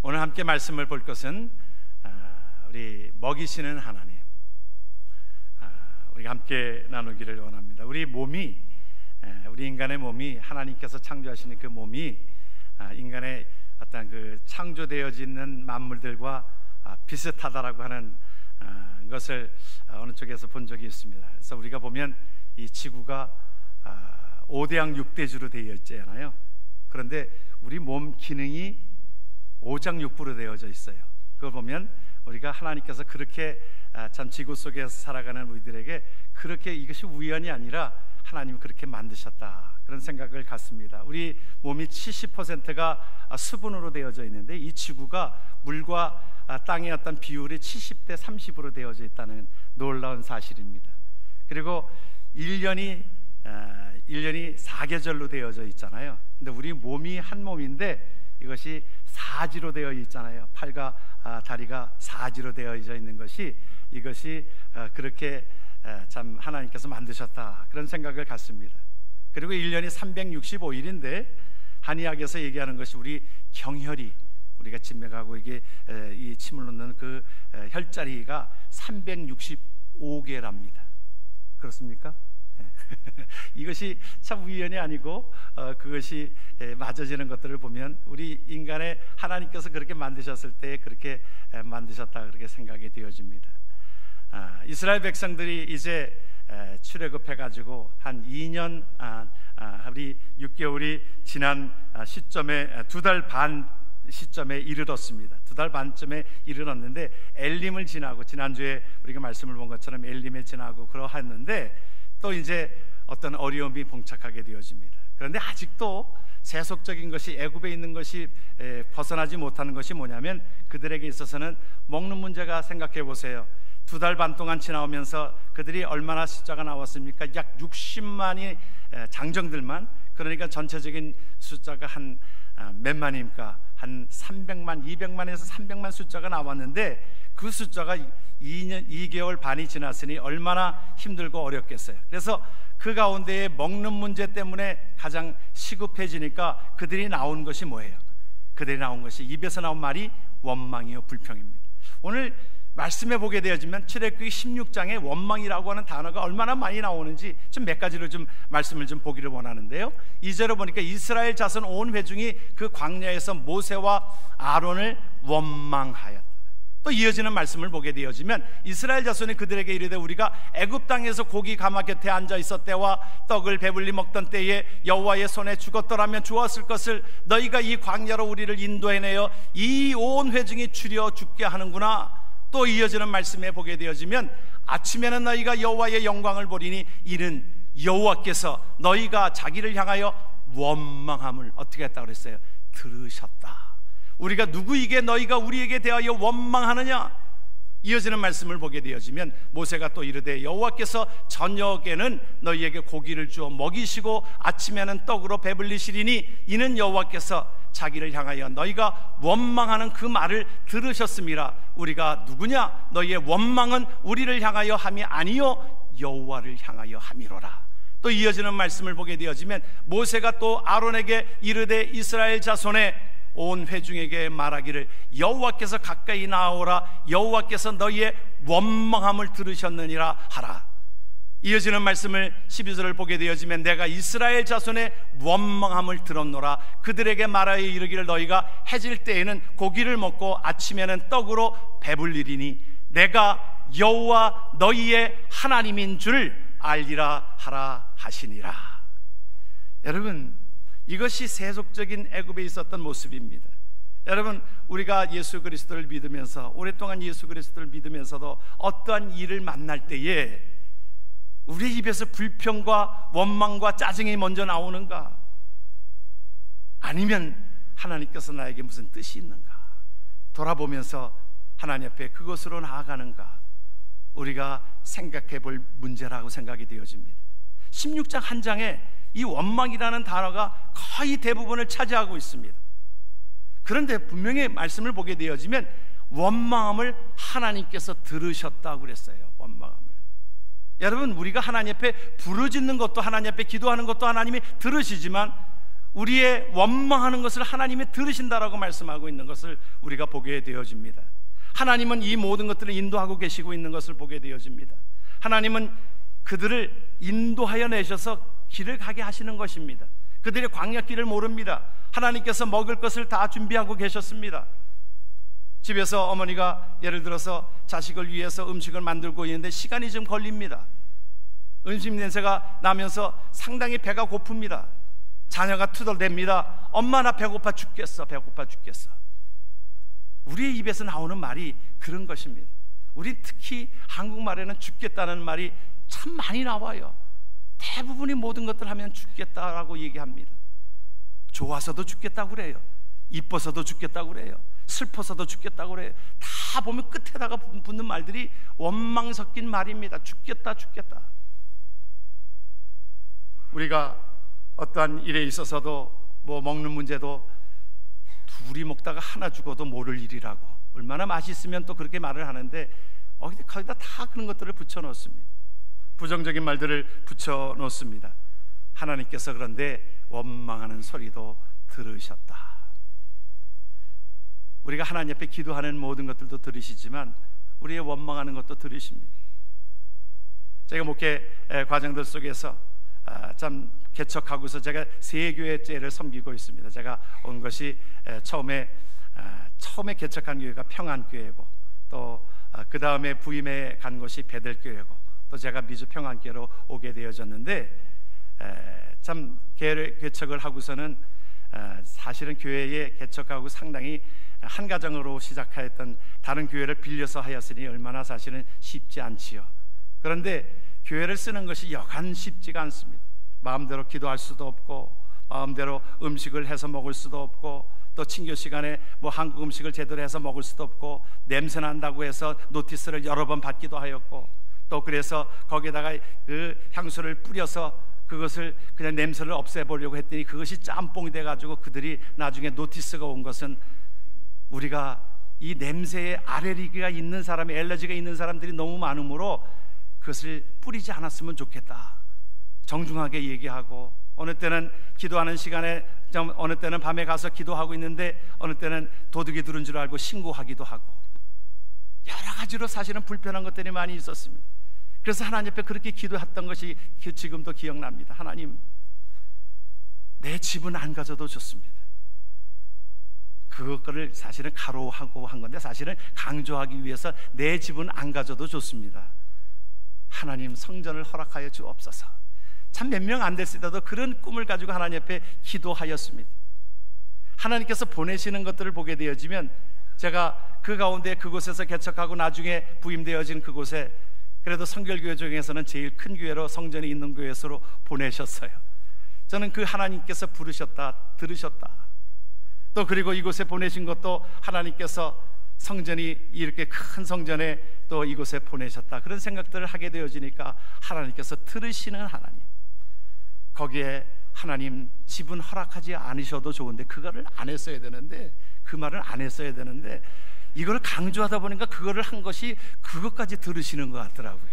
오늘 함께 말씀을 볼 것은 우리 먹이시는 하나님, 우리가 함께 나누기를 원합니다. 우리 인간의 몸이 하나님께서 창조하시는 그 몸이 인간의 어떤 그 창조되어지는 만물들과 비슷하다라고 하는 것을 어느 쪽에서 본 적이 있습니다. 그래서 우리가 보면 이 지구가 5대양 6대주로 되어 있잖아요. 그런데 우리 몸 기능이 5장육부로 되어져 있어요. 그걸 보면 우리가 하나님께서 그렇게 참 지구 속에서 살아가는 우리들에게 그렇게 이것이 우연이 아니라 하나님이 그렇게 만드셨다, 그런 생각을 갖습니다. 우리 몸이 70%가 수분으로 되어져 있는데 이 지구가 물과 땅의 어떤 비율이 70대 30으로 되어져 있다는 놀라운 사실입니다. 그리고 1년이 4계절로 되어져 있잖아요. 근데 우리 몸이 한 몸인데 이것이 사지로 되어 있잖아요. 팔과 다리가 사지로 되어져 있는 것이, 이것이 그렇게 참 하나님께서 만드셨다, 그런 생각을 갖습니다. 그리고 1년이 365일인데 한의학에서 얘기하는 것이 우리 경혈이, 우리가 진맥하고 이게 이 침을 놓는 그 혈자리가 365개랍니다. 그렇습니까? 이것이 참 우연이 아니고 그것이 맞아지는 것들을 보면 우리 인간의 하나님께서 그렇게 만드셨을 때 그렇게 만드셨다, 그렇게 생각이 되어집니다. 이스라엘 백성들이 이제 출애굽해가지고 한 2년 우리 6개월이 지난 시점에 2달 반 시점에 이르렀습니다. 2달 반쯤에 이르렀는데 엘림을 지나고, 지난주에 우리가 말씀을 본 것처럼 엘림에 지나고 그러했는데 또 이제 어떤 어려움이 봉착하게 되어집니다. 그런데 아직도 세속적인 것이, 애굽에 있는 것이 벗어나지 못하는 것이 뭐냐면 그들에게 있어서는 먹는 문제가, 생각해 보세요. 2달 반 동안 지나오면서 그들이 얼마나 숫자가 나왔습니까? 약 60만이 장정들만, 그러니까 전체적인 숫자가 한 몇만입니까? 한 300만, 200만에서 300만 숫자가 나왔는데 그 숫자가 2개월 반이 지났으니 얼마나 힘들고 어렵겠어요. 그래서 그 가운데에 먹는 문제 때문에 가장 시급해지니까 그들이 나온 것이 뭐예요? 그들이 나온 것이, 입에서 나온 말이 원망이요 불평입니다. 오늘 말씀해 보게 되어지면 출애굽기 16장에 원망이라고 하는 단어가 얼마나 많이 나오는지 좀 몇 가지로 좀 말씀을 좀 보기를 원하는데요. 2절을 보니까 이스라엘 자손 온 회중이 그 광야에서 모세와 아론을 원망하였다. 또 이어지는 말씀을 보게 되어지면 이스라엘 자손이 그들에게 이르되 우리가 애굽 땅에서 고기 가마 곁에 앉아 있었대와 떡을 배불리 먹던 때에 여호와의 손에 죽었더라면 좋았을 것을 너희가 이 광야로 우리를 인도해내어 이 온 회중이 추려 죽게 하는구나. 또 이어지는 말씀에 보게 되어지면 아침에는 너희가 여호와의 영광을 보리니 이는 여호와께서 너희가 자기를 향하여 원망함을 어떻게 했다고 그랬어요? 들으셨다. 우리가 누구에게 너희가 우리에게 대하여 원망하느냐? 이어지는 말씀을 보게 되어지면 모세가 또 이르되 여호와께서 저녁에는 너희에게 고기를 주어 먹이시고 아침에는 떡으로 배불리시리니 이는 여호와께서 자기를 향하여 너희가 원망하는 그 말을 들으셨음이라. 우리가 누구냐? 너희의 원망은 우리를 향하여 함이 아니요 여호와를 향하여 함이로라. 또 이어지는 말씀을 보게 되어지면 모세가 또 아론에게 이르되 이스라엘 자손의 온 회중에게 말하기를 여호와께서 가까이 나오라. 여호와께서 너희의 원망함을 들으셨느니라 하라. 이어지는 말씀을 12절을 보게 되어지면 내가 이스라엘 자손의 원망함을 들었노라. 그들에게 말하여 이르기를 너희가 해질 때에는 고기를 먹고 아침에는 떡으로 배불리리니 내가 여호와 너희의 하나님인 줄 알리라 하라 하시니라. 여러분, 이것이 세속적인 애굽에 있었던 모습입니다. 여러분, 우리가 예수 그리스도를 믿으면서 오랫동안 예수 그리스도를 믿으면서도 어떠한 일을 만날 때에 우리 입에서 불평과 원망과 짜증이 먼저 나오는가? 아니면 하나님께서 나에게 무슨 뜻이 있는가? 돌아보면서 하나님 앞에 그것으로 나아가는가? 우리가 생각해 볼 문제라고 생각이 되어집니다. 16장 한 장에 이 원망이라는 단어가 거의 대부분을 차지하고 있습니다. 그런데 분명히 말씀을 보게 되어지면 원망함을 하나님께서 들으셨다고 그랬어요. 원망함을. 여러분, 우리가 하나님 앞에 부르짖는 것도, 하나님 앞에 기도하는 것도 하나님이 들으시지만 우리의 원망하는 것을 하나님이 들으신다라고 말씀하고 있는 것을 우리가 보게 되어집니다. 하나님은 이 모든 것들을 인도하고 계시고 있는 것을 보게 되어집니다. 하나님은 그들을 인도하여 내셔서 길을 가게 하시는 것입니다. 그들의 광야길을 모릅니다. 하나님께서 먹을 것을 다 준비하고 계셨습니다. 집에서 어머니가 예를 들어서 자식을 위해서 음식을 만들고 있는데 시간이 좀 걸립니다. 음식 냄새가 나면서 상당히 배가 고픕니다. 자녀가 투덜댑니다. 엄마 나 배고파 죽겠어, 배고파 죽겠어. 우리의 입에서 나오는 말이 그런 것입니다. 우리 특히 한국말에는 죽겠다는 말이 참 많이 나와요. 대부분이 모든 것들 하면 죽겠다라고 얘기합니다. 좋아서도 죽겠다고 그래요. 이뻐서도 죽겠다고 그래요. 슬퍼서도 죽겠다고 그래요. 다 보면 끝에다가 붙는 말들이 원망 섞인 말입니다. 죽겠다, 죽겠다. 우리가 어떠한 일에 있어서도 뭐 먹는 문제도 둘이 먹다가 하나 죽어도 모를 일이라고, 얼마나 맛있으면 또 그렇게 말을 하는데 거기다 다 그런 것들을 붙여놓습니다. 부정적인 말들을 붙여놓습니다. 하나님께서 그런데 원망하는 소리도 들으셨다. 우리가 하나님 앞에 기도하는 모든 것들도 들으시지만 우리의 원망하는 것도 들으십니다. 제가 목회 과정들 속에서 참 개척하고서 제가 세 교회째를 섬기고 있습니다. 제가 온 것이 처음에 개척한 교회가 평안교회고, 또 그 다음에 부임해 간 것이 베델교회고, 또 제가 미주 평안교회로 오게 되어졌는데, 참 개척을 하고서는 사실은 교회에 개척하고 상당히 한 가정으로 시작하였던 다른 교회를 빌려서 하였으니 얼마나 사실은 쉽지 않지요. 그런데 교회를 쓰는 것이 여간 쉽지가 않습니다. 마음대로 기도할 수도 없고, 마음대로 음식을 해서 먹을 수도 없고, 또 친교 시간에 뭐 한국 음식을 제대로 해서 먹을 수도 없고, 냄새 난다고 해서 노티스를 여러 번 받기도 하였고, 또 그래서 거기에다가 그 향수를 뿌려서 그것을 그냥 냄새를 없애보려고 했더니 그것이 짬뽕이 돼가지고 그들이 나중에 노티스가 온 것은 우리가 이 냄새에 알레르기가 있는 사람이, 엘러지가 있는 사람들이 너무 많으므로 그것을 뿌리지 않았으면 좋겠다 정중하게 얘기하고, 어느 때는 기도하는 시간에, 어느 때는 밤에 가서 기도하고 있는데 어느 때는 도둑이 들은 줄 알고 신고하기도 하고, 여러 가지로 사실은 불편한 것들이 많이 있었습니다. 그래서 하나님 앞에 그렇게 기도했던 것이 지금도 기억납니다. 하나님, 내 집은 안 가져도 좋습니다. 그거를 사실은 가로하고 한 건데 사실은 강조하기 위해서 내 집은 안 가져도 좋습니다. 하나님, 성전을 허락하여 주옵소서. 참 몇 명 안 됐을때도 그런 꿈을 가지고 하나님 앞에 기도하였습니다. 하나님께서 보내시는 것들을 보게 되어지면 제가 그 가운데 그곳에서 개척하고 나중에 부임되어진 그곳에 그래도 성결교회 중에서는 제일 큰 교회로, 성전이 있는 교회로 보내셨어요. 저는 그 하나님께서 부르셨다, 들으셨다, 또 그리고 이곳에 보내신 것도 하나님께서 성전이 이렇게 큰 성전에 또 이곳에 보내셨다, 그런 생각들을 하게 되어지니까 하나님께서 들으시는 하나님, 거기에 하나님 집은 허락하지 않으셔도 좋은데 그거를 안 했어야 되는데, 그 말을 안 했어야 되는데 이걸 강조하다 보니까 그거를 한 것이 그것까지 들으시는 것 같더라고요.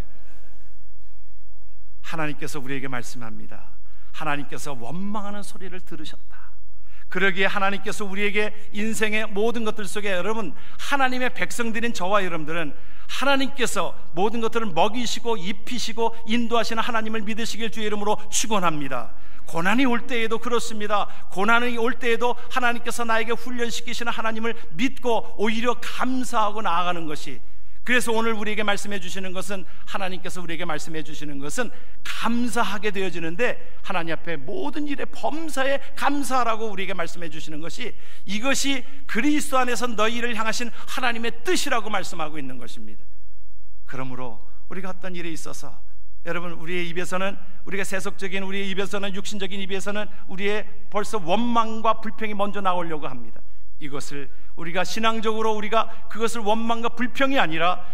하나님께서 우리에게 말씀합니다. 하나님께서 원망하는 소리를 들으셨다. 그러기에 하나님께서 우리에게 인생의 모든 것들 속에, 여러분, 하나님의 백성들인 저와 여러분들은 하나님께서 모든 것들을 먹이시고 입히시고 인도하시는 하나님을 믿으시길 주의 이름으로 축원합니다. 고난이 올 때에도 그렇습니다. 고난이 올 때에도 하나님께서 나에게 훈련시키시는 하나님을 믿고 오히려 감사하고 나아가는 것이, 그래서 오늘 우리에게 말씀해 주시는 것은, 하나님께서 우리에게 말씀해 주시는 것은 감사하게 되어지는데, 하나님 앞에 모든 일에 범사에 감사하라고 우리에게 말씀해 주시는 것이, 이것이 그리스도 안에서 너희를 향하신 하나님의 뜻이라고 말씀하고 있는 것입니다. 그러므로 우리가 어떤 일에 있어서, 여러분, 우리의 입에서는, 우리가 세속적인 우리의 입에서는, 육신적인 입에서는 우리의 벌써 원망과 불평이 먼저 나오려고 합니다. 이것을 우리가 신앙적으로 우리가 그것을 원망과 불평이 아니라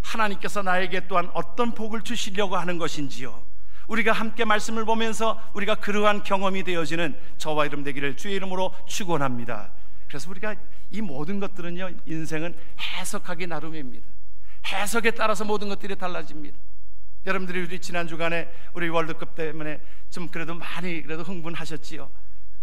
하나님께서 나에게 또한 어떤 복을 주시려고 하는 것인지요, 우리가 함께 말씀을 보면서 우리가 그러한 경험이 되어지는 저와 여러분 되기를 주의 이름으로 축원합니다. 그래서 우리가 이 모든 것들은요, 인생은 해석하기 나름입니다. 해석에 따라서 모든 것들이 달라집니다. 여러분들이 우리 지난 주간에 우리 월드컵 때문에 좀 그래도 많이 그래도 흥분하셨지요.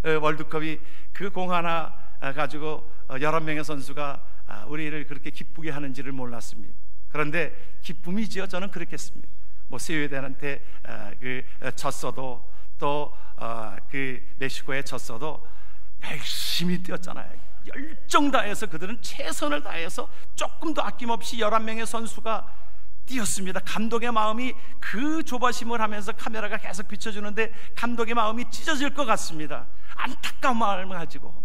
월드컵이 그 공 하나 가지고 11명의 선수가 우리를 그렇게 기쁘게 하는지를 몰랐습니다. 그런데 기쁨이지요. 저는 그렇게 했습니다. 뭐 스웨덴한테 졌어도 또 그 멕시코에 졌어도 열심히 뛰었잖아요. 열정 다해서 그들은 최선을 다해서 조금도 아낌없이 11명의 선수가 뛰었습니다. 감독의 마음이 그 조바심을 하면서 카메라가 계속 비춰주는데 감독의 마음이 찢어질 것 같습니다. 안타까운 마음을 가지고.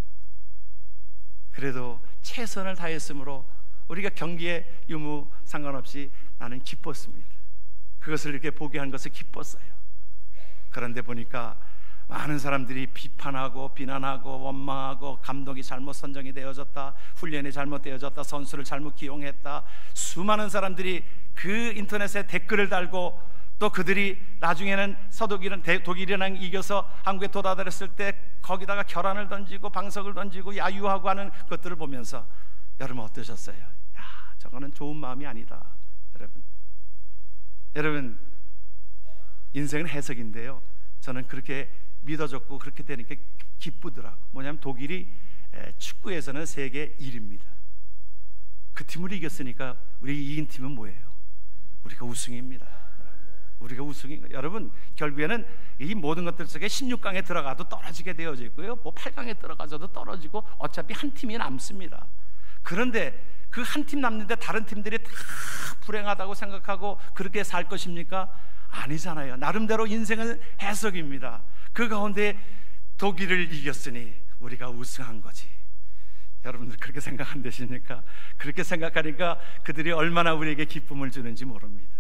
그래도 최선을 다했으므로 우리가 경기의 유무 상관없이 나는 기뻤습니다. 그것을 이렇게 보게 한 것을 기뻤어요. 그런데 보니까 많은 사람들이 비판하고 비난하고 원망하고 감독이 잘못 선정이 되어졌다, 훈련이 잘못되어졌다, 선수를 잘못 기용했다, 수많은 사람들이 그 인터넷에 댓글을 달고 또 그들이 나중에는 독일이랑 이겨서 한국에 도달했을 때 거기다가 결함을 던지고 방석을 던지고 야유하고 하는 것들을 보면서 여러분 어떠셨어요? 야, 저거는 좋은 마음이 아니다. 여러분 인생은 해석인데요, 저는 그렇게 믿어졌고 그렇게 되니까 기쁘더라고. 뭐냐면 독일이 축구에서는 세계 1위입니다. 그 팀을 이겼으니까 우리 이긴 팀은 뭐예요? 우리가 우승입니다. 우리가 우승인, 여러분 결국에는 이 모든 것들 속에 16강에 들어가도 떨어지게 되어져 있고요, 뭐 8강에 들어가서도 떨어지고 어차피 한 팀이 남습니다. 그런데 그 한 팀 남는데 다른 팀들이 다 불행하다고 생각하고 그렇게 살 것입니까? 아니잖아요. 나름대로 인생은 해석입니다. 그 가운데 독일을 이겼으니 우리가 우승한 거지. 여러분들 그렇게 생각 안 되십니까? 그렇게 생각하니까 그들이 얼마나 우리에게 기쁨을 주는지 모릅니다.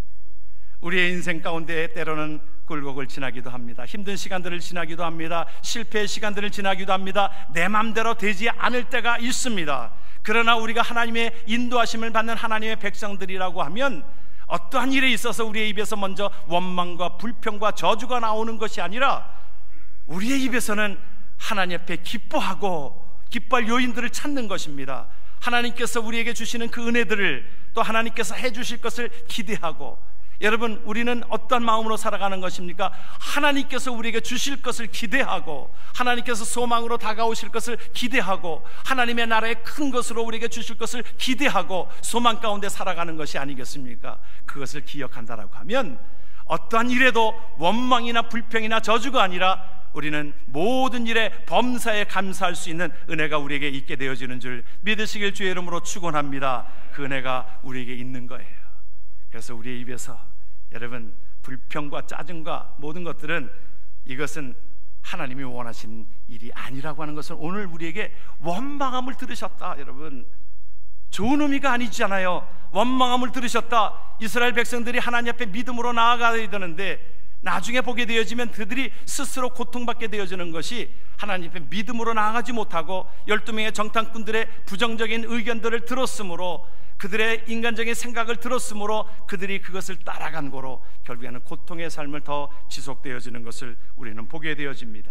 우리의 인생 가운데 때로는 굴곡을 지나기도 합니다. 힘든 시간들을 지나기도 합니다. 실패의 시간들을 지나기도 합니다. 내 맘대로 되지 않을 때가 있습니다. 그러나 우리가 하나님의 인도하심을 받는 하나님의 백성들이라고 하면 어떠한 일에 있어서 우리의 입에서 먼저 원망과 불평과 저주가 나오는 것이 아니라 우리의 입에서는 하나님 앞에 기뻐하고 기뻐할 요인들을 찾는 것입니다. 하나님께서 우리에게 주시는 그 은혜들을 또 하나님께서 해주실 것을 기대하고, 여러분 우리는 어떤 마음으로 살아가는 것입니까? 하나님께서 우리에게 주실 것을 기대하고, 하나님께서 소망으로 다가오실 것을 기대하고, 하나님의 나라의 큰 것으로 우리에게 주실 것을 기대하고 소망 가운데 살아가는 것이 아니겠습니까? 그것을 기억한다라고 하면 어떠한 일에도 원망이나 불평이나 저주가 아니라 우리는 모든 일에 범사에 감사할 수 있는 은혜가 우리에게 있게 되어지는 줄 믿으시길 주의 이름으로 축원합니다. 그 은혜가 우리에게 있는 거예요. 그래서 우리의 입에서 여러분 불평과 짜증과 모든 것들은 이것은 하나님이 원하시는 일이 아니라고 하는 것은 오늘 우리에게 원망함을 들으셨다. 여러분 좋은 의미가 아니잖아요. 원망함을 들으셨다. 이스라엘 백성들이 하나님 앞에 믿음으로 나아가야 되는데 나중에 보게 되어지면 그들이 스스로 고통받게 되어지는 것이 하나님 앞에 믿음으로 나아가지 못하고 12명의 정탐꾼들의 부정적인 의견들을 들었으므로, 그들의 인간적인 생각을 들었으므로 그들이 그것을 따라간 거로 결국에는 고통의 삶을 더 지속되어지는 것을 우리는 보게 되어집니다.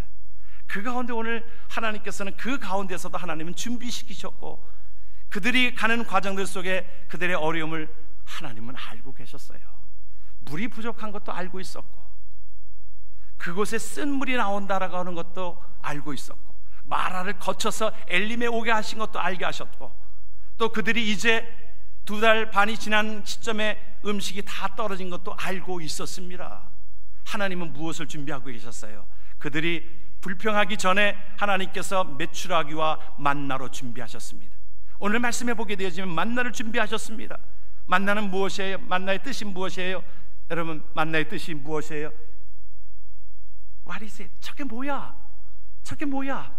그 가운데 오늘 하나님께서는 그 가운데서도 하나님은 준비시키셨고 그들이 가는 과정들 속에 그들의 어려움을 하나님은 알고 계셨어요. 물이 부족한 것도 알고 있었고 그곳에 쓴 물이 나온다라고 하는 것도 알고 있었고 마라를 거쳐서 엘림에 오게 하신 것도 알게 하셨고 또 그들이 이제 2달 반이 지난 시점에 음식이 다 떨어진 것도 알고 있었습니다. 하나님은 무엇을 준비하고 계셨어요? 그들이 불평하기 전에 하나님께서 메추라기와 만나로 준비하셨습니다. 오늘 말씀해 보게 되어지면 만나를 준비하셨습니다. 만나는 무엇이에요? 만나의 뜻이 무엇이에요? 여러분 만나의 뜻이 무엇이에요? What is it? 저게 뭐야? 저게 뭐야?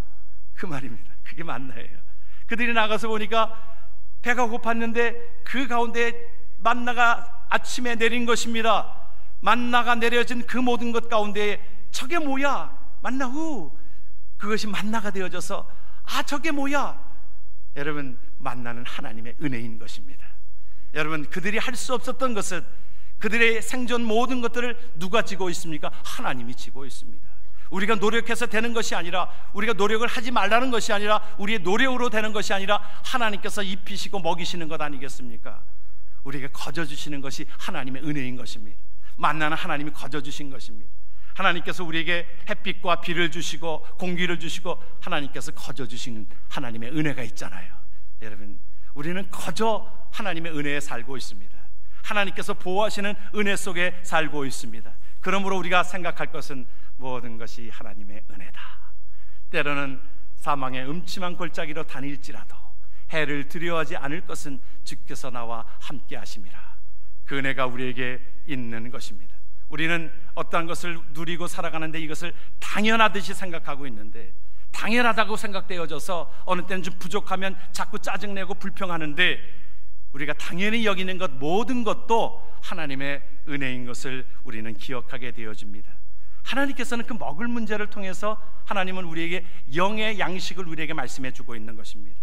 그 말입니다. 그게 만나예요. 그들이 나가서 보니까 배가 고팠는데 그 가운데 만나가 아침에 내린 것입니다. 만나가 내려진 그 모든 것 가운데 저게 뭐야? 만나 후 그것이 만나가 되어져서 아 저게 뭐야? 여러분 만나는 하나님의 은혜인 것입니다. 여러분 그들이 할 수 없었던 것은 그들의 생존 모든 것들을 누가 지고 있습니까? 하나님이 지고 있습니다. 우리가 노력해서 되는 것이 아니라, 우리가 노력을 하지 말라는 것이 아니라, 우리의 노력으로 되는 것이 아니라 하나님께서 입히시고 먹이시는 것 아니겠습니까? 우리에게 거저주시는 것이 하나님의 은혜인 것입니다. 만나는 하나님이 거저주신 것입니다. 하나님께서 우리에게 햇빛과 비를 주시고 공기를 주시고 하나님께서 거저 주시는 하나님의 은혜가 있잖아요. 여러분, 우리는 거저 하나님의 은혜에 살고 있습니다. 하나님께서 보호하시는 은혜 속에 살고 있습니다. 그러므로 우리가 생각할 것은 모든 것이 하나님의 은혜다. 때로는 사망의 음침한 골짜기로 다닐지라도 해를 두려워하지 않을 것은 주께서 나와 함께 하심이라. 그 은혜가 우리에게 있는 것입니다. 우리는 어떠한 것을 누리고 살아가는데 이것을 당연하듯이 생각하고 있는데, 당연하다고 생각되어져서 어느 때는 좀 부족하면 자꾸 짜증내고 불평하는데, 우리가 당연히 여기는 것 모든 것도 하나님의 은혜인 것을 우리는 기억하게 되어집니다. 하나님께서는 그 먹을 문제를 통해서 하나님은 우리에게 영의 양식을 우리에게 말씀해 주고 있는 것입니다.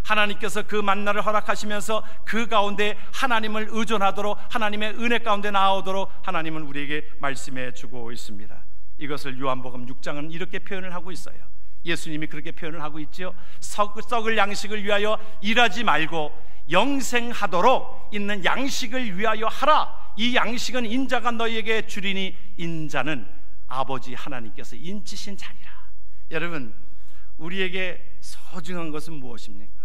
하나님께서 그 만나를 허락하시면서 그 가운데 하나님을 의존하도록, 하나님의 은혜 가운데 나오도록 하나님은 우리에게 말씀해 주고 있습니다. 이것을 요한복음 6장은 이렇게 표현을 하고 있어요. 예수님이 그렇게 표현을 하고 있지요. 썩을 양식을 위하여 일하지 말고 영생하도록 있는 양식을 위하여 하라. 이 양식은 인자가 너희에게 주리니 인자는 아버지 하나님께서 인치신 자니라. 여러분, 우리에게 소중한 것은 무엇입니까?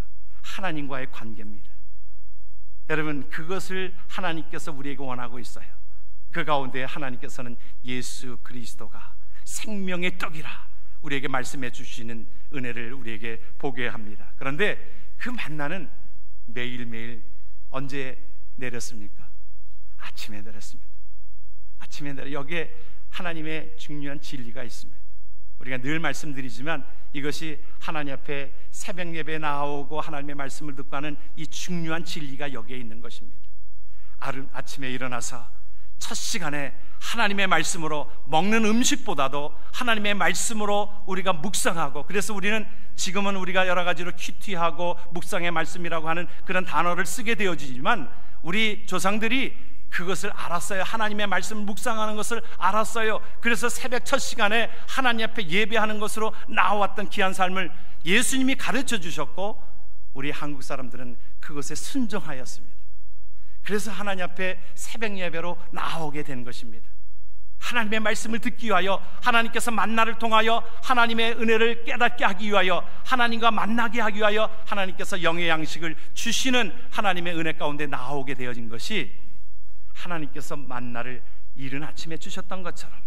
하나님과의 관계입니다. 여러분, 그것을 하나님께서 우리에게 원하고 있어요. 그 가운데 하나님께서는 예수 그리스도가 생명의 떡이라 우리에게 말씀해 주시는 은혜를 우리에게 보게 합니다. 그런데 그 만나는 매일매일 언제 내렸습니까? 아침에 내렸습니다. 아침에 내려. 여기에 하나님의 중요한 진리가 있습니다. 우리가 늘 말씀드리지만 이것이 하나님 앞에 새벽 예배에 나오고 하나님의 말씀을 듣고 하는 이 중요한 진리가 여기에 있는 것입니다. 아침에 일어나서 첫 시간에 하나님의 말씀으로 먹는 음식보다도 하나님의 말씀으로 우리가 묵상하고, 그래서 우리는 지금은 우리가 여러 가지로 큐티하고 묵상의 말씀이라고 하는 그런 단어를 쓰게 되어지지만 우리 조상들이 그것을 알았어요. 하나님의 말씀을 묵상하는 것을 알았어요. 그래서 새벽 첫 시간에 하나님 앞에 예배하는 것으로 나와왔던 귀한 삶을 예수님이 가르쳐 주셨고, 우리 한국 사람들은 그것에 순종하였습니다. 그래서 하나님 앞에 새벽 예배로 나오게 된 것입니다. 하나님의 말씀을 듣기 위하여, 하나님께서 만나를 통하여 하나님의 은혜를 깨닫게 하기 위하여, 하나님과 만나게 하기 위하여 하나님께서 영의 양식을 주시는 하나님의 은혜 가운데 나오게 되어진 것이, 하나님께서 만나를 이른 아침에 주셨던 것처럼,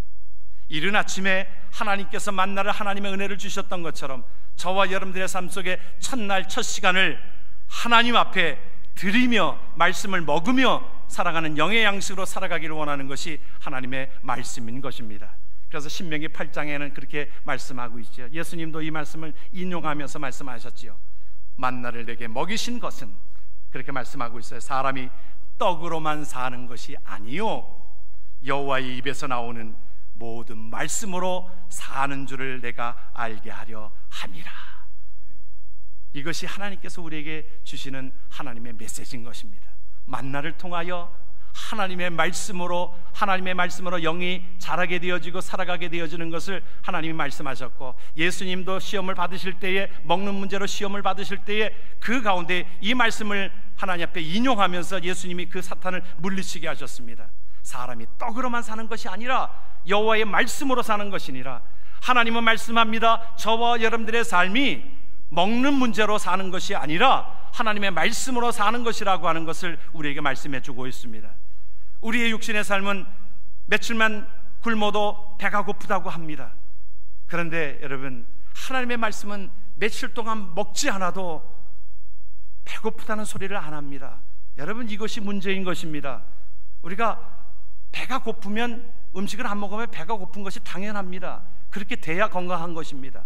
이른 아침에 하나님께서 만나를, 하나님의 은혜를 주셨던 것처럼 저와 여러분들의 삶 속에 첫날 첫 시간을 하나님 앞에 드리며 말씀을 먹으며 살아가는 영의 양식으로 살아가기를 원하는 것이 하나님의 말씀인 것입니다. 그래서 신명기 8장에는 그렇게 말씀하고 있죠. 예수님도 이 말씀을 인용하면서 말씀하셨지요. 만나를 내게 먹이신 것은, 그렇게 말씀하고 있어요. 사람이 떡으로만 사는 것이 아니요 여호와의 입에서 나오는 모든 말씀으로 사는 줄을 내가 알게 하려 함이라. 이것이 하나님께서 우리에게 주시는 하나님의 메시지인 것입니다. 만나를 통하여 하나님의 말씀으로 영이 자라게 되어지고 살아가게 되어지는 것을 하나님이 말씀하셨고, 예수님도 시험을 받으실 때에, 먹는 문제로 시험을 받으실 때에 그 가운데 이 말씀을 하나님 앞에 인용하면서 예수님이 그 사탄을 물리치게 하셨습니다. 사람이 떡으로만 사는 것이 아니라 여호와의 말씀으로 사는 것이니라. 하나님은 말씀합니다. 저와 여러분들의 삶이 먹는 문제로 사는 것이 아니라 하나님의 말씀으로 사는 것이라고 하는 것을 우리에게 말씀해 주고 있습니다. 우리의 육신의 삶은 며칠만 굶어도 배가 고프다고 합니다. 그런데 여러분, 하나님의 말씀은 며칠 동안 먹지 않아도 배고프다는 소리를 안 합니다. 여러분, 이것이 문제인 것입니다. 우리가 배가 고프면, 음식을 안 먹으면 배가 고픈 것이 당연합니다. 그렇게 돼야 건강한 것입니다.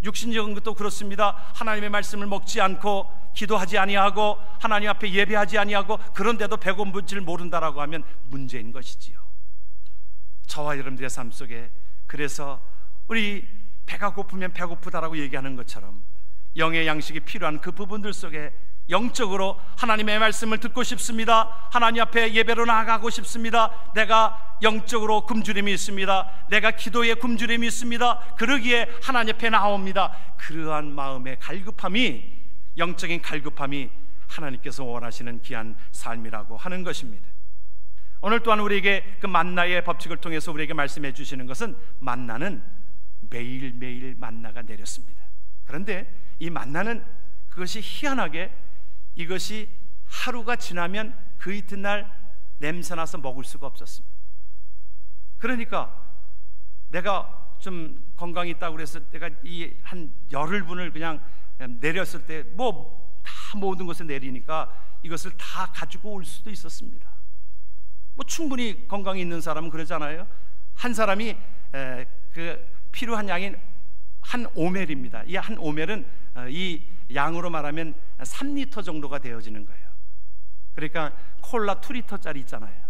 육신적인 것도 그렇습니다. 하나님의 말씀을 먹지 않고 기도하지 아니하고 하나님 앞에 예배하지 아니하고 그런데도 배고픈지를 모른다라고 하면 문제인 것이지요. 저와 여러분들의 삶 속에, 그래서 우리 배가 고프면 배고프다라고 얘기하는 것처럼 영의 양식이 필요한 그 부분들 속에 영적으로 하나님의 말씀을 듣고 싶습니다. 하나님 앞에 예배로 나아가고 싶습니다. 내가 영적으로 굶주림이 있습니다. 내가 기도에 굶주림이 있습니다. 그러기에 하나님 앞에 나옵니다. 그러한 마음의 갈급함이, 영적인 갈급함이 하나님께서 원하시는 귀한 삶이라고 하는 것입니다. 오늘 또한 우리에게 그 만나의 법칙을 통해서 우리에게 말씀해 주시는 것은 만나는 매일매일 만나가 내렸습니다. 그런데 이 만나는 그것이 희한하게 이것이 하루가 지나면 그 이튿날 냄새나서 먹을 수가 없었습니다. 그러니까 내가 좀 건강이 있다고 그래서 내가 이 한 열흘분을 그냥 내렸을 때 뭐 다 모든 것을 내리니까 이것을 다 가지고 올 수도 있었습니다. 뭐 충분히 건강이 있는 사람은 그러잖아요. 한 사람이 그 필요한 양인 한 오멜입니다. 이 한 오멜은 이 양으로 말하면 3리터 정도가 되어지는 거예요. 그러니까 콜라 2리터짜리 있잖아요.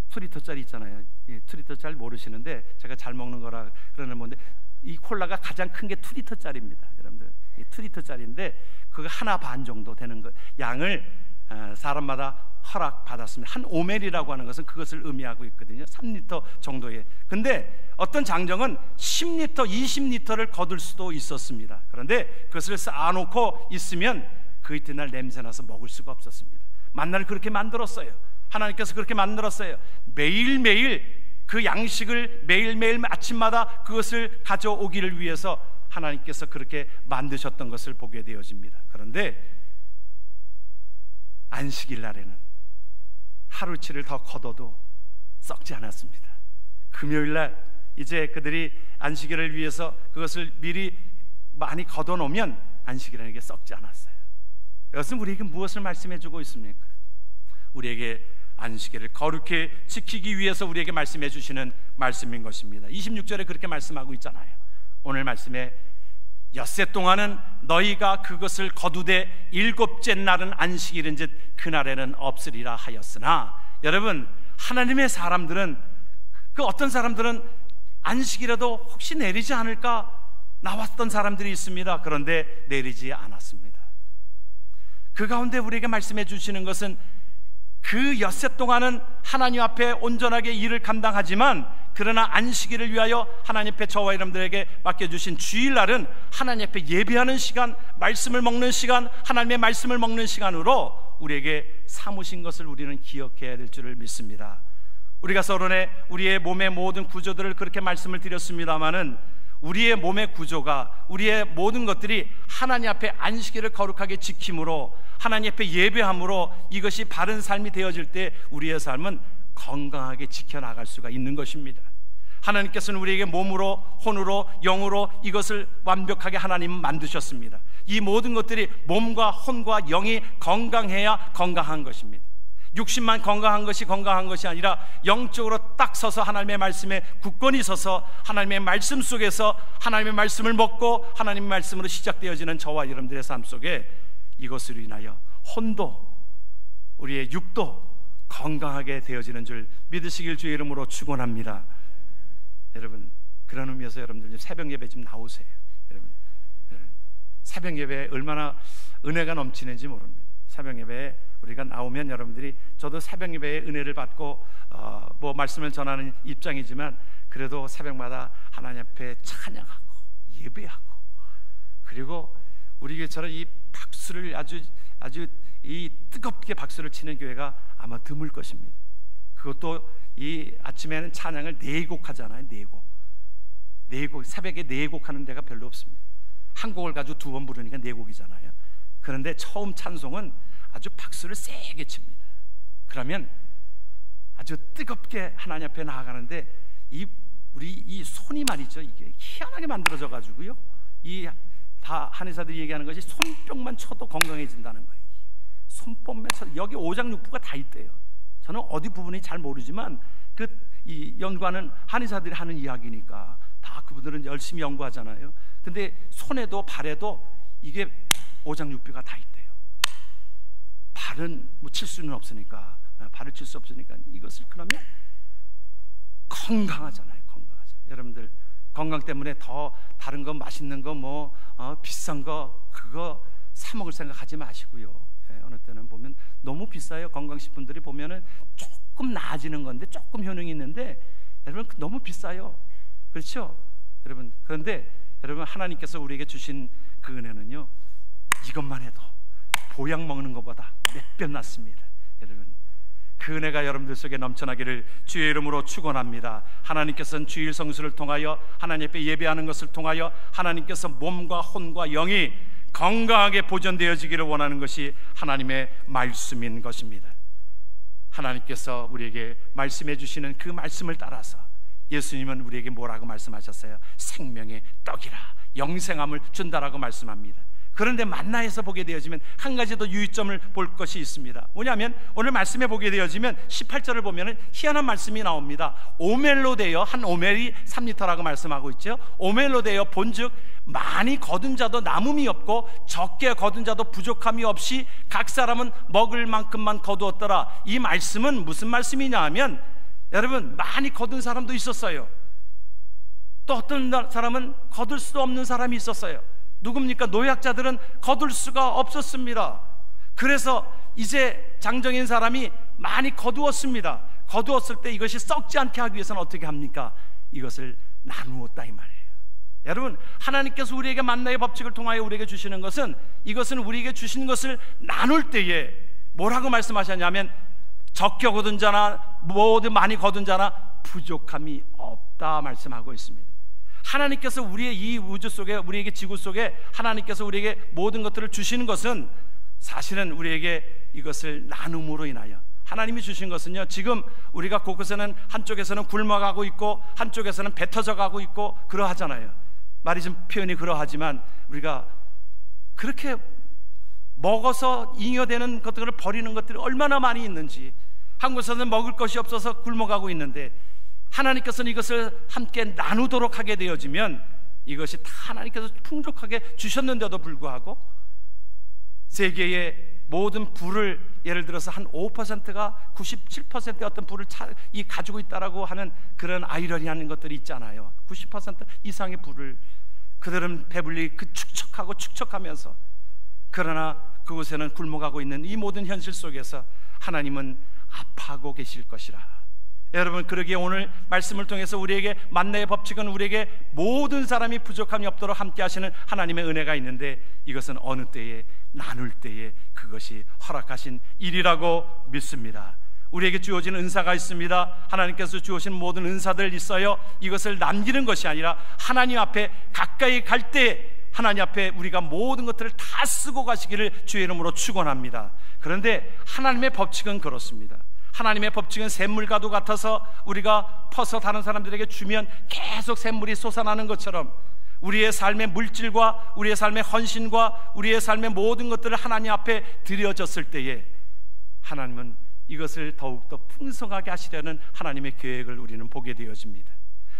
2리터짜리 있잖아요. 2리터짜리 모르시는데 제가 잘 먹는 거라 그러는 건데, 이 콜라가 가장 큰 게 2리터짜리입니다. 여러분들 2리터짜리인데 그거 하나 반 정도 되는 거 양을 사람마다 허락받았습니다. 한 오멜이라고 하는 것은 그것을 의미하고 있거든요. 3리터 정도의. 근데 어떤 장정은 10리터, 20리터를 거둘 수도 있었습니다. 그런데 그것을 쌓아놓고 있으면 그 이튿날 냄새나서 먹을 수가 없었습니다. 만나를 그렇게 만들었어요. 하나님께서 그렇게 만들었어요. 매일매일 그 양식을 매일매일 아침마다 그것을 가져오기를 위해서 하나님께서 그렇게 만드셨던 것을 보게 되어집니다. 그런데 안식일 날에는 하루치를 더 걷어도 썩지 않았습니다. 금요일 날 이제 그들이 안식일을 위해서 그것을 미리 많이 걷어놓으면 안식일에는 게 썩지 않았어요. 이것은 우리에게 무엇을 말씀해 주고 있습니까? 우리에게 안식일을 거룩히 지키기 위해서 우리에게 말씀해 주시는 말씀인 것입니다. 26절에 그렇게 말씀하고 있잖아요. 오늘 말씀에 엿새 동안은 너희가 그것을 거두되 일곱째 날은 안식일인즉 그날에는 없으리라 하였으나, 여러분, 하나님의 사람들은, 그 어떤 사람들은 안식이라도 혹시 내리지 않을까 나왔던 사람들이 있습니다. 그런데 내리지 않았습니다. 그 가운데 우리에게 말씀해 주시는 것은 그 엿새 동안은 하나님 앞에 온전하게 일을 감당하지만, 그러나 안식일을 위하여 하나님 앞에 저와 여러분들에게 맡겨주신 주일날은 하나님 앞에 예배하는 시간, 말씀을 먹는 시간, 하나님의 말씀을 먹는 시간으로 우리에게 삼으신 것을 우리는 기억해야 될 줄을 믿습니다. 우리가 서론에 우리의 몸의 모든 구조들을 그렇게 말씀을 드렸습니다마는 우리의 몸의 구조가, 우리의 모든 것들이 하나님 앞에 안식일을 거룩하게 지킴으로, 하나님 앞에 예배함으로 이것이 바른 삶이 되어질 때 우리의 삶은 건강하게 지켜나갈 수가 있는 것입니다. 하나님께서는 우리에게 몸으로, 혼으로, 영으로 이것을 완벽하게 하나님은 만드셨습니다. 이 모든 것들이 몸과 혼과 영이 건강해야 건강한 것입니다. 육신만 건강한 것이 건강한 것이 아니라 영적으로 딱 서서 하나님의 말씀에 굳건히 서서 하나님의 말씀 속에서 하나님의 말씀을 먹고 하나님의 말씀으로 시작되어지는 저와 여러분들의 삶 속에 이것으로 인하여 혼도, 우리의 육도 건강하게 되어지는 줄 믿으시길 주의 이름으로 축원합니다. 여러분, 그런 의미에서 여러분들 새벽 예배 좀 나오세요. 여러분, 새벽 예배에 얼마나 은혜가 넘치는지 모릅니다. 새벽 예배에 우리가 나오면 여러분들이, 저도 새벽 예배의 은혜를 받고 뭐 말씀을 전하는 입장이지만 그래도 새벽마다 하나님 앞에 찬양하고 예배하고, 그리고 우리 교회처럼 이 박수를 아주 이 뜨겁게 박수를 치는 교회가 아마 드물 것입니다. 그것도 이 아침에는 찬양을 4곡 하잖아요. 4곡 새벽에 4곡 하는 데가 별로 없습니다. 한 곡을 가지고 2번 부르니까 4곡이잖아요. 그런데 처음 찬송은 아주 박수를 세게 칩니다. 그러면 아주 뜨겁게 하나님 앞에 나아가는데 우리 이 손이 말이죠, 이게 희한하게 만들어져 가지고요, 이 다 한의사들이 얘기하는 것이 손뼉만 쳐도 건강해진다는 거예요. 손뼉만 쳐도 여기 오장육부가 다 있대요. 저는 어디 부분이 잘 모르지만 이 연구하는 한의사들이 하는 이야기니까 다 그분들은 열심히 연구하잖아요. 근데 손에도 발에도 이게 오장육부가 다 있대요. 발은 뭐 칠 수는 없으니까, 발을 칠 수 없으니까 이것을 그러면 건강하잖아요. 여러분들 건강 때문에 더 다른 거 맛있는 거 뭐 비싼 거 그거 사 먹을 생각하지 마시고요. 어느 때는 보면 너무 비싸요. 건강식품들이 보면은 조금 나아지는 건데 조금 효능이 있는데 여러분 너무 비싸요. 그렇죠? 여러분, 그런데 여러분, 하나님께서 우리에게 주신 그 은혜는요, 이것만 해도 보약 먹는 것보다 몇 배 낫습니다. 여러분, 그 그 은혜가 여러분들 속에 넘쳐나기를 주의 이름으로 축원합니다. 하나님께서는 주일 성수를 통하여 하나님 앞에 예배하는 것을 통하여 하나님께서 몸과 혼과 영이 건강하게 보존되어지기를 원하는 것이 하나님의 말씀인 것입니다. 하나님께서 우리에게 말씀해 주시는 그 말씀을 따라서 예수님은 우리에게 뭐라고 말씀하셨어요? 생명의 떡이라, 영생함을 준다라고 말씀합니다. 그런데 만나에서 보게 되어지면 한 가지 더 유의점을 볼 것이 있습니다. 뭐냐면 오늘 말씀에 보게 되어지면 18절을 보면 희한한 말씀이 나옵니다. 오멜로 되어, 한 오멜이 3리터라고 말씀하고 있죠. 오멜로 되어 본즉 많이 거둔 자도 남음이 없고 적게 거둔 자도 부족함이 없이 각 사람은 먹을 만큼만 거두었더라. 이 말씀은 무슨 말씀이냐 하면, 여러분, 많이 거둔 사람도 있었어요. 또 어떤 사람은 거둘 수 없는 사람이 있었어요. 누굽니까? 노약자들은 거둘 수가 없었습니다. 그래서 이제 장정인 사람이 많이 거두었습니다. 거두었을 때 이것이 썩지 않게 하기 위해서는 어떻게 합니까? 이것을 나누었다 이 말이에요. 여러분, 하나님께서 우리에게 만나의 법칙을 통하여 우리에게 주시는 것은, 이것은 우리에게 주신 것을 나눌 때에 뭐라고 말씀하셨냐면, 적게 거둔 자나 모두 많이 거둔 자나 부족함이 없다 말씀하고 있습니다. 하나님께서 우리의 이 우주 속에, 우리에게 지구 속에 하나님께서 우리에게 모든 것들을 주시는 것은 사실은 우리에게 이것을 나눔으로 인하여, 하나님이 주신 것은요, 지금 우리가 곳곳에는 한쪽에서는 굶어가고 있고 한쪽에서는 배 터져가고 있고 그러하잖아요. 말이 좀 표현이 그러하지만 우리가 그렇게 먹어서 잉여되는 것들을 버리는 것들이 얼마나 많이 있는지, 한국에서는 먹을 것이 없어서 굶어가고 있는데 하나님께서는 이것을 함께 나누도록 하게 되어지면 이것이 다 하나님께서 풍족하게 주셨는데도 불구하고 세계의 모든 부를, 예를 들어서 한 5%가 97%의 어떤 부를 가지고 있다라고 하는 그런 아이러니한 것들이 있잖아요. 90% 이상의 부를 그들은 배불리 축적하면서, 그러나 그곳에는 굶어가고 있는 이 모든 현실 속에서 하나님은 아파하고 계실 것이라. 여러분, 그러기에 오늘 말씀을 통해서 우리에게 만나의 법칙은 우리에게 모든 사람이 부족함이 없도록 함께 하시는 하나님의 은혜가 있는데, 이것은 어느 때에, 나눌 때에 그것이 허락하신 일이라고 믿습니다. 우리에게 주어진 은사가 있습니다. 하나님께서 주어진 모든 은사들 있어요. 이것을 남기는 것이 아니라 하나님 앞에 가까이 갈 때 하나님 앞에 우리가 모든 것들을 다 쓰고 가시기를 주의 이름으로 축원합니다. 그런데 하나님의 법칙은 그렇습니다. 하나님의 법칙은 샘물과도 같아서 우리가 퍼서 다른 사람들에게 주면 계속 샘물이 솟아나는 것처럼 우리의 삶의 물질과 우리의 삶의 헌신과 우리의 삶의 모든 것들을 하나님 앞에 드려졌을 때에 하나님은 이것을 더욱더 풍성하게 하시려는 하나님의 계획을 우리는 보게 되어집니다.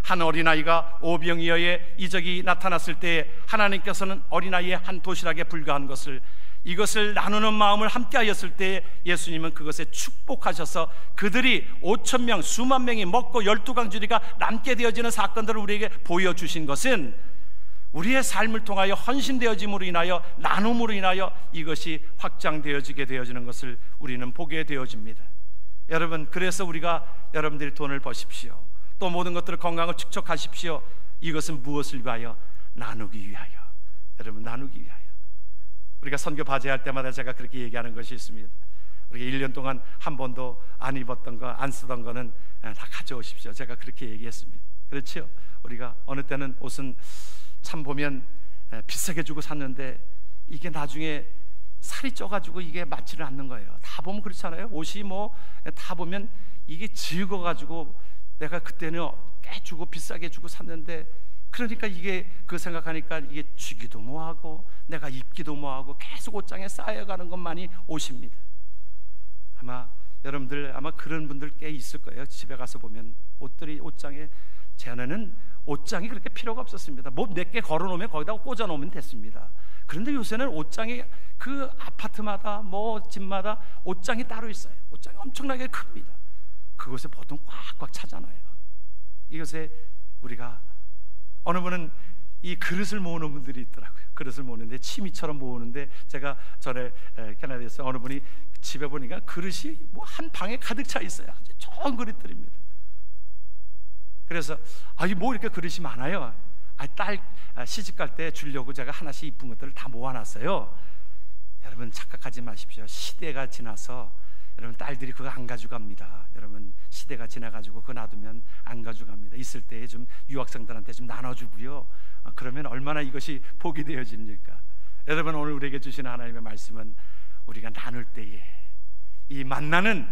한 어린아이가 오병이어의 이적이 나타났을 때에 하나님께서는 어린아이의 한 도시락에 불과한 것을, 이것을 나누는 마음을 함께 하였을 때 예수님은 그것에 축복하셔서 그들이 5,000명, 수만 명이 먹고 12강주리가 남게 되어지는 사건들을 우리에게 보여주신 것은 우리의 삶을 통하여 헌신되어짐으로 인하여, 나눔으로 인하여 이것이 확장되어지게 되어지는 것을 우리는 보게 되어집니다. 여러분, 그래서 우리가, 여러분들이 돈을 버십시오, 또 모든 것들을, 건강을 축적하십시오. 이것은 무엇을 위하여? 나누기 위하여. 여러분, 나누기 위하여. 우리가 선교 바제할 때마다 제가 그렇게 얘기하는 것이 있습니다. 우리가 1년 동안 한 번도 안 입었던 거, 안 쓰던 거는 다 가져오십시오. 제가 그렇게 얘기했습니다. 그렇죠? 우리가 어느 때는 옷은 참 보면 비싸게 주고 샀는데 이게 나중에 살이 쪄가지고 이게 맞지를 않는 거예요. 다 보면 그렇잖아요. 옷이 뭐 다 보면 이게 질거가지고 내가 그때는 꽤 주고 비싸게 주고 샀는데, 그러니까 이게 그 생각하니까 이게 주기도 뭐하고 내가 입기도 뭐하고 계속 옷장에 쌓여가는 것만이 옷입니다. 아마 여러분들 아마 그런 분들 꽤 있을 거예요. 집에 가서 보면 옷들이 옷장에, 전에는 옷장이 그렇게 필요가 없었습니다. 뭐 몇 개 걸어놓으면 거기다 꽂아 놓으면 됐습니다. 그런데 요새는 옷장이 그 아파트마다 뭐 집마다 옷장이 따로 있어요. 옷장이 엄청나게 큽니다. 그곳에 보통 꽉꽉 차잖아요. 이것에 우리가, 어느 분은 이 그릇을 모으는 분들이 있더라고요. 그릇을 모으는데 취미처럼 모으는데, 제가 전에 캐나다에서 어느 분이 집에 보니까 그릇이 뭐 한 방에 가득 차 있어요. 아주 좋은 그릇들입니다. 그래서 뭐 이렇게 그릇이 많아요. 딸 시집 갈 때 주려고 제가 하나씩 이쁜 것들을 다 모아놨어요. 여러분 착각하지 마십시오. 시대가 지나서 여러분, 딸들이 그거 안 가져갑니다. 여러분, 시대가 지나가지고 그거 놔두면 안 가져갑니다. 있을 때 좀 유학생들한테 좀 나눠주고요. 그러면 얼마나 이것이 복이 되어집니까? 여러분, 오늘 우리에게 주시는 하나님의 말씀은 우리가 나눌 때에, 이 만나는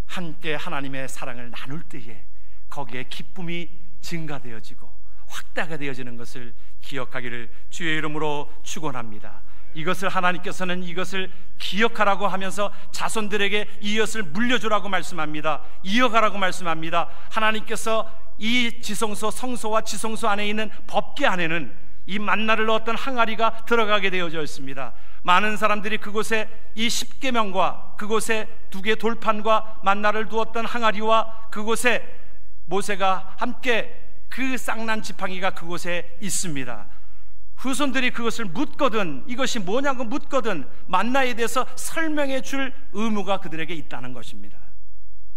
함께 하나님의 사랑을 나눌 때에 거기에 기쁨이 증가되어지고 확대가 되어지는 것을 기억하기를 주의 이름으로 축원합니다. 이것을 하나님께서는 이것을 기억하라고 하면서 자손들에게 이것을 물려주라고 말씀합니다. 이어가라고 말씀합니다. 하나님께서 이 지성소, 성소와 지성소 안에 있는 법궤 안에는 이 만나를 넣었던 항아리가 들어가게 되어져 있습니다. 많은 사람들이 그곳에 이 십계명과 그곳에 두 개 돌판과 만나를 두었던 항아리와 그곳에 모세가 함께 그 쌍난 지팡이가 그곳에 있습니다. 후손들이 그것을 묻거든, 이것이 뭐냐고 묻거든 만나에 대해서 설명해 줄 의무가 그들에게 있다는 것입니다.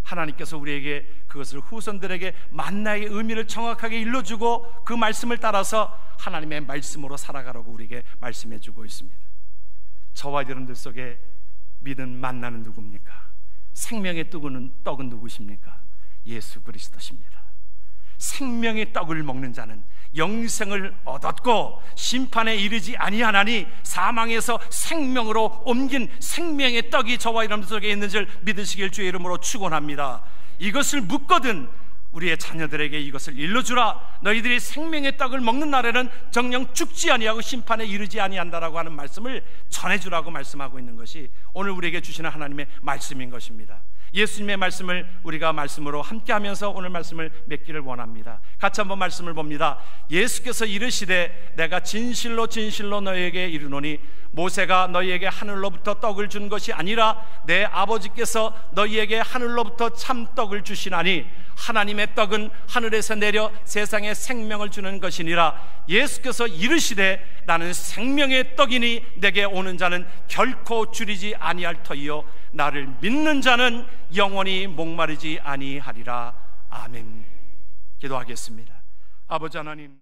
하나님께서 우리에게 그것을 후손들에게 만나의 의미를 정확하게 일러주고 그 말씀을 따라서 하나님의 말씀으로 살아가라고 우리에게 말씀해 주고 있습니다. 저와 여러분들 속에 믿은 만나는 누굽니까? 생명의 떡은 누구십니까? 예수 그리스도십니다. 생명의 떡을 먹는 자는 영생을 얻었고 심판에 이르지 아니하나니 사망에서 생명으로 옮긴 생명의 떡이 저와 여러분 속에 있는 줄 믿으시길 주의 이름으로 축원합니다. 이것을 묻거든 우리의 자녀들에게 이것을 일러주라. 너희들이 생명의 떡을 먹는 날에는 정녕 죽지 아니하고 심판에 이르지 아니한다라고 하는 말씀을 전해주라고 말씀하고 있는 것이 오늘 우리에게 주시는 하나님의 말씀인 것입니다. 예수님의 말씀을 우리가 말씀으로 함께하면서 오늘 말씀을 맺기를 원합니다. 같이 한번 말씀을 봅니다. 예수께서 이르시되 내가 진실로 진실로 너희에게 이르노니 모세가 너희에게 하늘로부터 떡을 준 것이 아니라 내 아버지께서 너희에게 하늘로부터 참떡을 주시나니 하나님의 떡은 하늘에서 내려 세상에 생명을 주는 것이니라. 예수께서 이르시되 나는 생명의 떡이니 내게 오는 자는 결코 줄이지 아니할 터이요 나를 믿는 자는 영원히 목마르지 아니하리라. 아멘. 기도하겠습니다. 아버지 하나님,